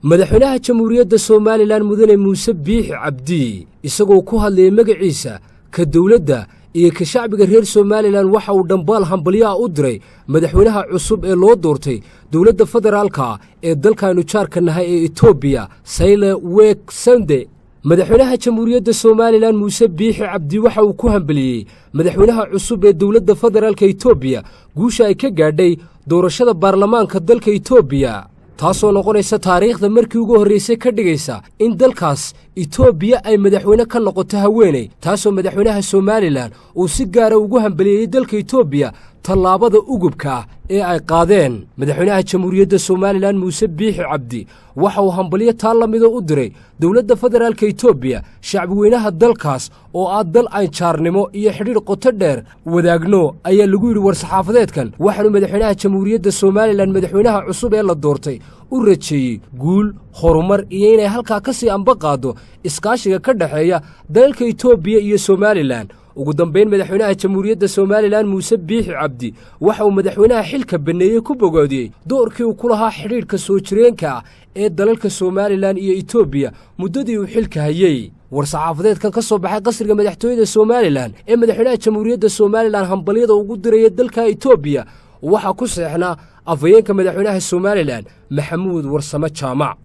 madaxweynaha jamhuuriyadda Soomaaliland mudane Muuse Biixi Cabdi isagoo ku hadlayay magaciisa ka dawladda iyo ka shacbiga reer Soomaaliland waxa uu dhambaal hambalyo u diray madaxweynaha cusub ee loo doortay dawladda federaalka ee dalkaanu jaarka nahay ee Itoobiya Sahle Work Sunday madaxweynaha jamhuuriyadda Soomaaliland Muuse Biixi Cabdi waxa uu ku hambaliyay madaxweynaha cusub ee dawladda federaalka Itoobiya guusha ay ka gaadhay doorashada baarlamaanka dalka Itoobiya taasoo noqonaysa taariikhda markii ugu horeysay ka dhigaysa in dalkaas Itoobiya ay madaxweyne ka noqoto haweeney taasoo madaxweynaha Soomaaliland uu si gaar ah ugu hambaliyay dalka Itoobiya tallaabada ugubka ee ay qaadeen madaxweynaha jamhuuriyadda Soomaaliland Muuse Biixi Cabdi waxa uu hambalyo taalamid u diray dawladda federaalka Itoobiya shacbi weynaha dalkaas oo ah dal ay jaarnimo iyo xiriir qoto dheer wadaagno ayaa lagu yiri war saxaafadeedkan waxaanu madaxweynaha jamhuuriyadda Soomaaliland madaxweynaha cusub ee la doortay u rajeeyay guul horumar iyo inay halka ka sii amba qaado iskaashiga ka dhaxeeya dalka Itoobiya iyo Soomaaliland ugu dambeyn madaxweynaha jamhuuriyadda Soomaaliland Muuse Biixi Cabdi waxa uu madaxweynaha xilka baneeyay ku bogaadiyay doorkii uu ku lahaa xiriirka soo jireenka ee dalalka Soomaaliland iyo Itoobiya muddadii uu xilka hayay war saxaafadeedkan ka soo baxay qasriga madaxtooyada Soomaaliland ee madaxweynaha jamhuuriyadda Soomaaliland hambaliyada ugu diray dalka Itoobiya waxa ku saxnaa afayeenka madaxweynaha Soomaaliland Maxamuud Warsame Jaamac